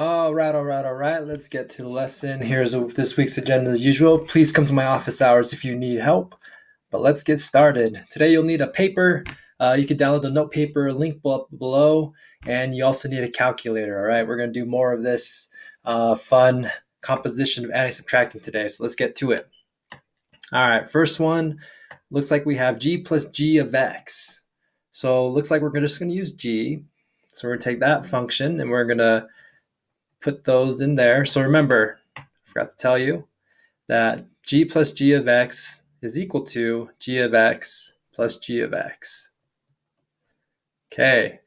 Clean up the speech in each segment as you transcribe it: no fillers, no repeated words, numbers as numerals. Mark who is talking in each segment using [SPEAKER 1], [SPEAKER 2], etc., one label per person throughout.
[SPEAKER 1] All right. Let's get to the lesson. Here's this week's agenda as usual. Please come to my office hours if you need help. But let's get started. Today you'll need a paper. You can download the note paper link below, and you also need a calculator. All right, we're going to do more of this fun composition of adding subtracting today. So let's get to it. All right, first one looks like we have g plus g of x. So it looks like we're just going to use g. So we're going to take that function and we're going to put those in there. So remember, I forgot to tell you that g plus g of x is equal to g of x plus g of x. Okay,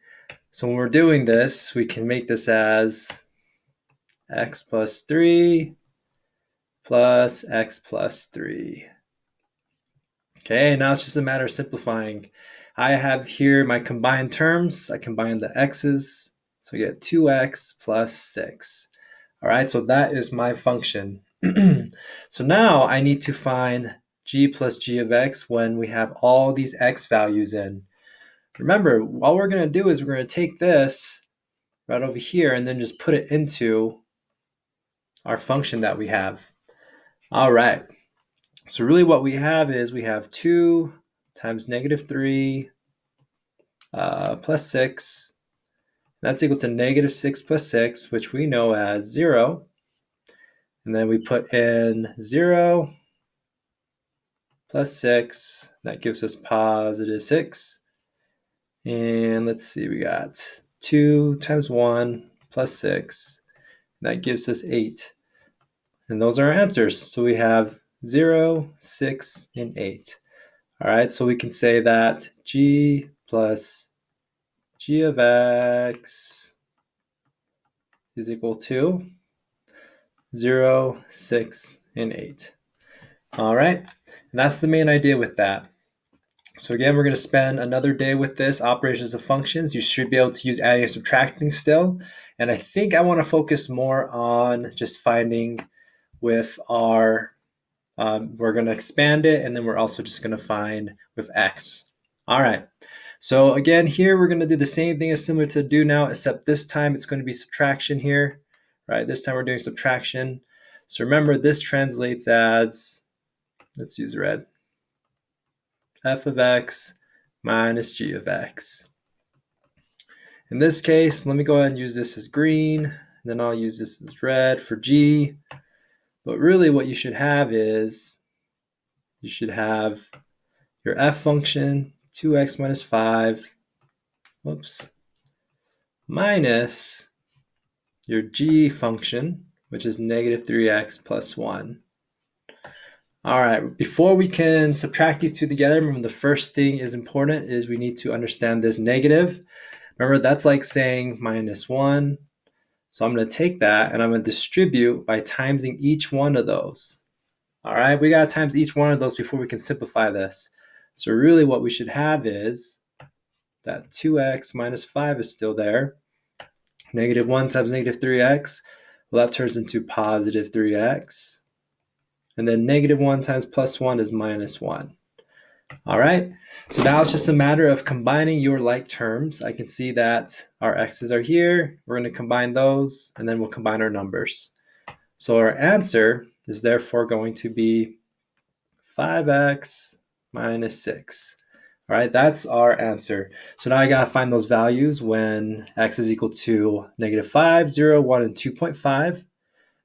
[SPEAKER 1] so when we're doing this, we can make this as x plus 3 plus x plus 3. Okay, now it's just a matter of simplifying. I have here my combined terms. I combine the x's, so we get 2x plus 6. All right, so that is my function. So now I need to find g plus g of x when we have all these x values in. Remember, all we're going to do is we're going to take this right over here and then just put it into our function that we have. All right. So really what we have is we have 2 times negative 3 plus 6. That's equal to negative 6 plus 6, which we know as 0. And then we put in 0 plus 6. That gives us positive 6. And let's see, we got 2 times 1 plus 6. That gives us 8. And those are our answers. So we have 0, 6, and 8. All right, so we can say that g plus g of x is equal to 0, 6, and 8. All right, and that's the main idea with that. So again, we're going to spend another day with this, operations of functions. You should be able to use adding and subtracting still. And I think I want to focus more on just finding with our we're going to expand it, and then we're also just going to find with x. All right. So again, here we're going to do the same thing as similar to do now, except this time it's going to be subtraction here, right? This time we're doing subtraction. So remember, this translates as, let's use red, f of x minus g of x. In this case, let me go ahead and use this as green, and then I'll use this as red for g. But really what you should have is, you should have your f function, 2x minus 5, minus your g function, which is negative 3x plus 1. All right, before we can subtract these two together, remember the first thing is important is we need to understand this negative. Remember, that's like saying minus 1. So I'm going to take that and I'm going to distribute by timesing each one of those. All right, we got to times each one of those before we can simplify this. So really what we should have is that 2x minus 5 is still there. Negative 1 times negative 3x, well, that turns into positive 3x. And then negative 1 times plus 1 is minus 1. All right, so now it's just a matter of combining your like terms. I can see that our x's are here. We're going to combine those, and then we'll combine our numbers. So our answer is therefore going to be 5x minus 6. All right, that's our answer. So now I got to find those values when x is equal to negative 5, 0, 1, and 2.5.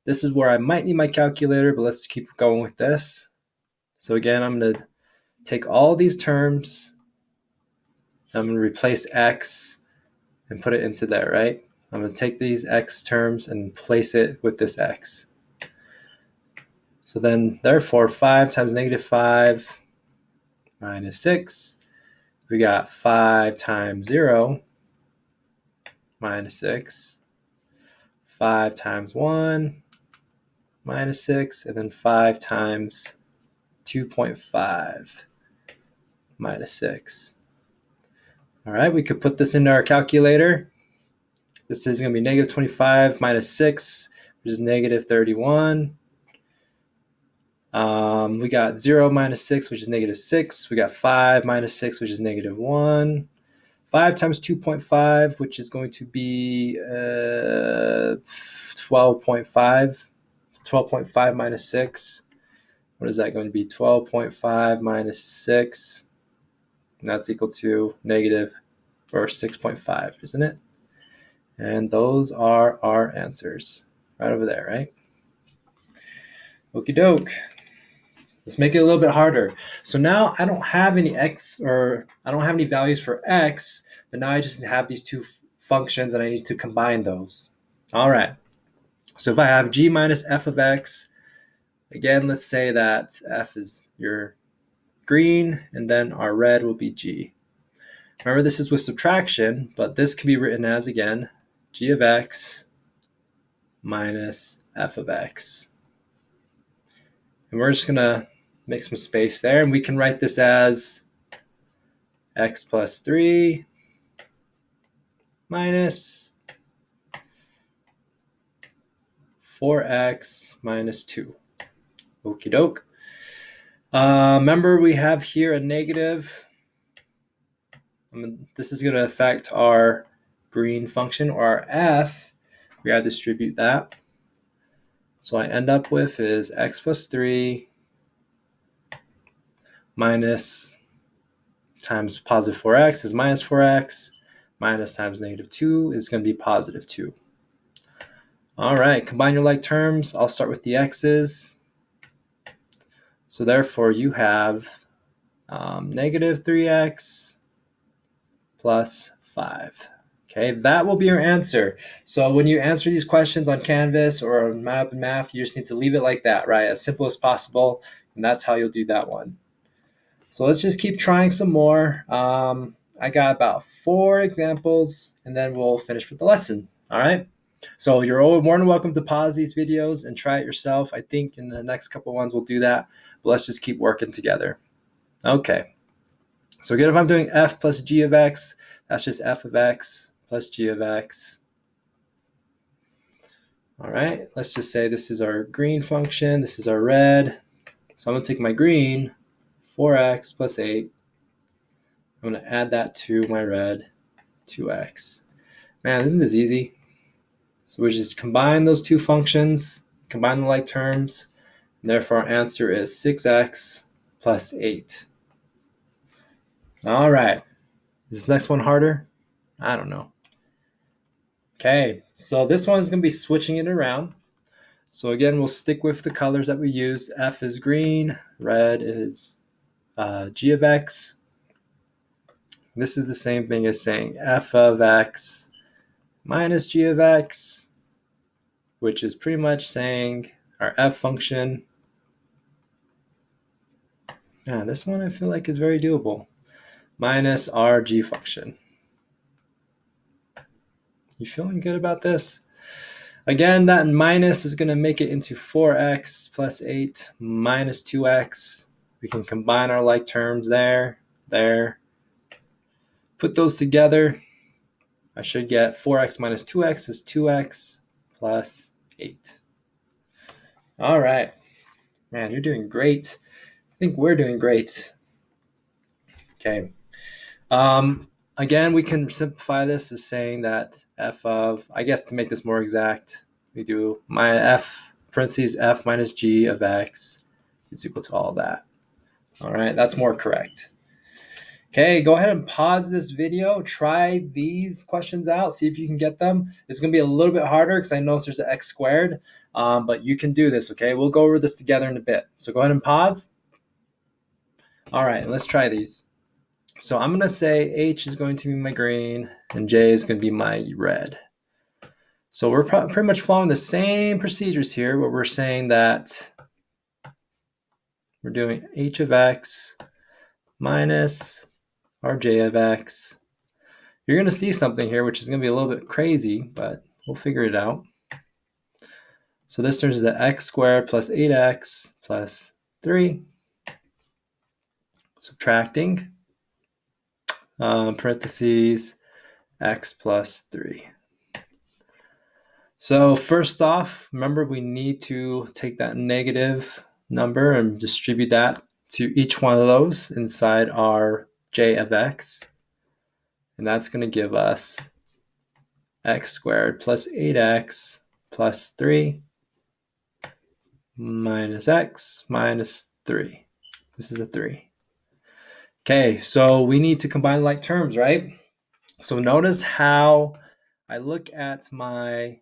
[SPEAKER 1] This is where I might need my calculator, but let's keep going with this. So again, I'm going to take all these terms. I'm going to replace x and put it into there, right? I'm going to take these x terms and place it with this x. So then, therefore, 5 times negative 5 minus 6. We got 5 times 0 minus 6. 5 times 1 minus 6. And then 5 times 2.5 minus 6. All right, we could put this into our calculator. This is going to be negative 25 minus 6, which is negative 31. We got 0 minus 6, which is negative 6. We got 5 minus 6, which is negative 1. 5 times 2.5, which is going to be 12.5. So 12.5 minus 6. What is that going to be? 12.5 minus 6. And that's equal to negative, or 6.5, isn't it? And those are our answers. Right over there, right? Okie doke. Let's make it a little bit harder. So now I don't have any x, or I don't have any values for x, but now I just have these two functions and I need to combine those. All right. So if I have g minus f of x, again, let's say that f is your green and then our red will be g. Remember, this is with subtraction, but this can be written as, again, g of x minus f of x. And we're just going to make some space there, and we can write this as x plus 3 minus 4x minus 2. Okie doke. Remember, we have here a negative. This is going to affect our green function, or our f. We gotta distribute that. So I end up with is x plus 3 minus times positive 4x is minus 4x, minus times negative 2 is going to be positive 2. All right, combine your like terms. I'll start with the x's. So therefore you have negative 3x plus 5. Okay, that will be your answer. So when you answer these questions on Canvas or on Math, you just need to leave it like that, right? As simple as possible, and that's how you'll do that one. So let's just keep trying some more. I got about 4 examples, and then we'll finish with the lesson, all right? So you're more than welcome to pause these videos and try it yourself. I think in the next couple ones we'll do that, but let's just keep working together. Okay, so again, if I'm doing f plus g of x, that's just f of x plus g of x. All right, let's just say this is our green function, this is our red. So I'm going to take my green, 4x plus 8. I'm going to add that to my red, 2x. Man, isn't this easy? So we just combine those two functions, combine the like terms, and therefore our answer is 6x plus 8. All right. Is this next one harder? I don't know. Okay, so this one is going to be switching it around. So again, we'll stick with the colors that we use. F is green, red is g of x. This is the same thing as saying f of x minus g of x, which is pretty much saying our f function. Yeah, this one I feel like is very doable. Minus our g function. You feeling good about this? Again, that minus is going to make it into 4x plus 8 minus 2x. We can combine our like terms there. Put those together. I should get 4x minus 2x is 2x plus 8. All right. Man, you're doing great. I think we're doing great. Okay. Again, we can simplify this as saying that f of, I guess to make this more exact, we do my f parentheses f minus g of x is equal to all of that. All right, that's more correct. Okay, go ahead and pause this video. Try these questions out. See if you can get them. It's going to be a little bit harder because I know there's an x squared, but you can do this, okay? We'll go over this together in a bit. So go ahead and pause. All right, let's try these. So I'm going to say H is going to be my green and J is going to be my red. So we're pretty much following the same procedures here, where we're saying that we're doing H of x minus our J of x. You're going to see something here which is going to be a little bit crazy, but we'll figure it out. So this turns to x squared plus 8x plus 3. Subtracting. Parentheses x plus 3. So first off, remember we need to take that negative number and distribute that to each one of those inside our j of x. And that's going to give us x squared plus 8x plus 3 minus x minus 3. This is a 3. Okay, so we need to combine like terms, right? So notice how I look at my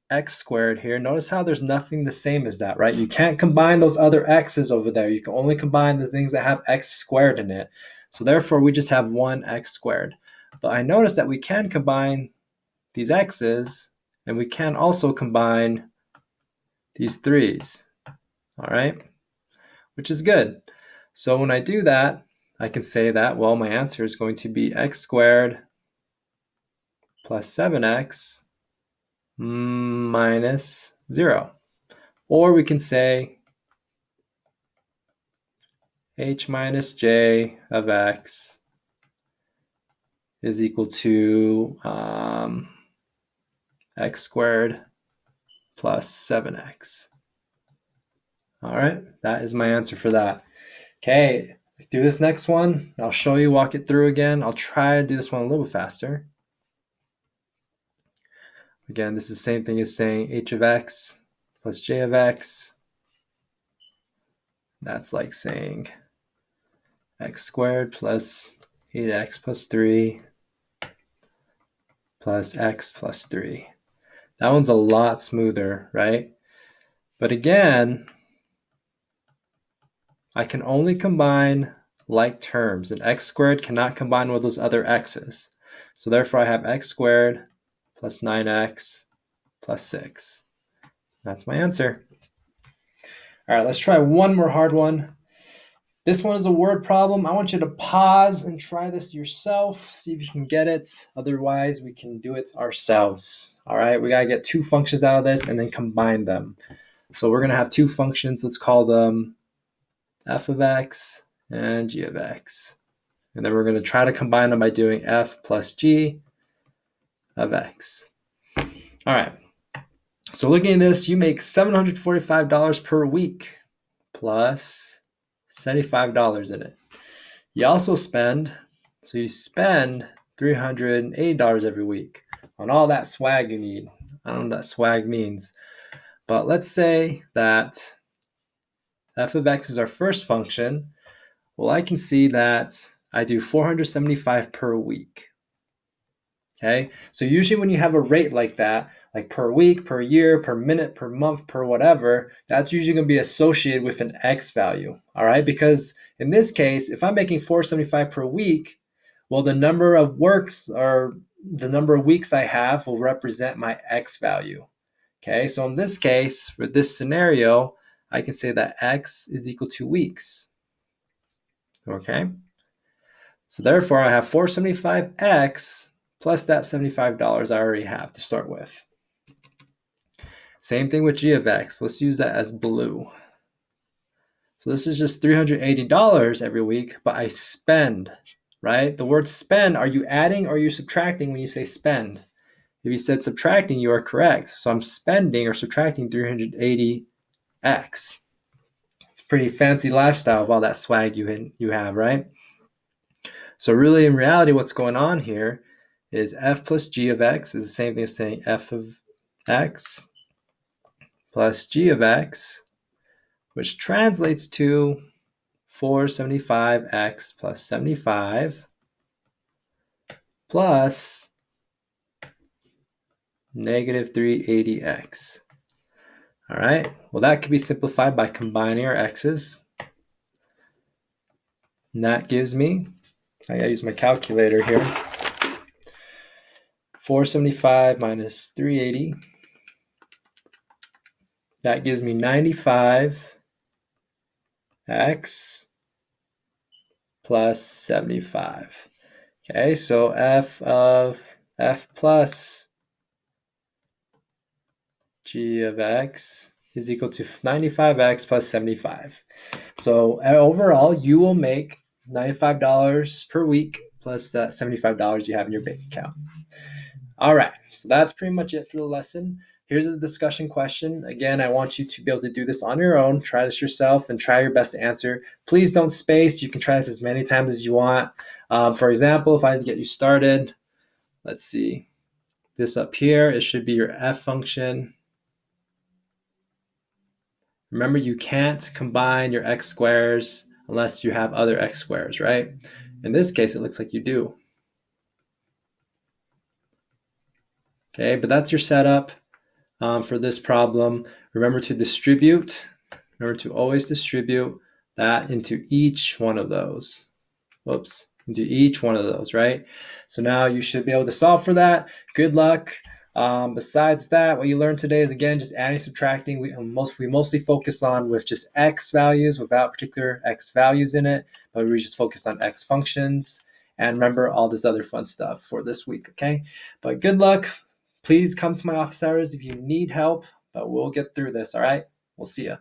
[SPEAKER 1] x squared here. Notice how there's nothing the same as that, right? You can't combine those other x's over there. You can only combine the things that have x squared in it. So therefore, we just have 1x squared. But I notice that we can combine these x's, and we can also combine these 3's, all right? Which is good. So when I do that, I can say that, well, my answer is going to be x squared plus 7x minus 0. Or we can say h minus j of x is equal to x squared plus 7x. All right, that is my answer for that. Okay, do this next one. I'll show you, walk it through again. I'll try to do this one a little bit faster. Again, this is the same thing as saying h of x plus j of x. That's like saying x squared plus 8x plus 3 plus x plus 3. That one's a lot smoother, right? But again, I can only combine like terms, and x squared cannot combine with those other x's. So therefore, I have x squared plus 9x plus 6. That's my answer. All right, let's try one more hard one. This one is a word problem. I want you to pause and try this yourself, see if you can get it. Otherwise, we can do it ourselves. All right, we got to get two functions out of this and then combine them. So we're going to have two functions. Let's call them f of x and g of x. And then we're going to try to combine them by doing f plus g of x. All right. So looking at this, you make $745 per week plus $75 in it. You also spend $380 every week on all that swag you need. I don't know what that swag means. But let's say that f of x is our first function. Well, I can see that I do $475 per week. Okay, so usually when you have a rate like that, like per week, per year, per minute, per month, per whatever, that's usually going to be associated with an x value. All right, because in this case, if I'm making $475 per week, well, the number of works or the number of weeks I have will represent my x value. Okay, so in this case, for this scenario, I can say that x is equal to weeks. Okay, so therefore I have 475x plus that $75 I already have to start with. Same thing with g of x. Let's use that as blue. So this is just $380 every week, but I spend, right? The word spend, are you adding or are you subtracting when you say spend? If you said subtracting, you are correct. So I'm spending or subtracting 380x. It's a pretty fancy lifestyle of all that swag you have, right? So really, in reality, what's going on here is f plus g of x is the same thing as saying f of x plus g of x, which translates to 475x plus 75 plus negative 380x. All right, well, that can be simplified by combining our x's. And that gives me, I gotta use my calculator here, 475 minus 380. That gives me 95x plus 75. Okay, so f of f plus g of x is equal to 95x plus 75. So overall, you will make $95 per week plus that $75 you have in your bank account. All right, so that's pretty much it for the lesson. Here's a discussion question. Again, I want you to be able to do this on your own. Try this yourself and try your best to answer. Please don't space. You can try this as many times as you want. For example, if I get you started, let's see. This up here, it should be your f function. Remember, you can't combine your x squares unless you have other x squares, right? In this case, it looks like you do. Okay, but that's your setup for this problem. Remember to distribute. Remember to always distribute that into each one of those. Whoops, into each one of those, right? So now you should be able to solve for that. Good luck. Besides that, what you learned today is, again, just adding, subtracting. We mostly focus on with just x values without particular x values in it, but we just focus on x functions. And remember all this other fun stuff for this week, okay? But good luck. Please come to my office hours if you need help, but we'll get through this, all right? We'll see you.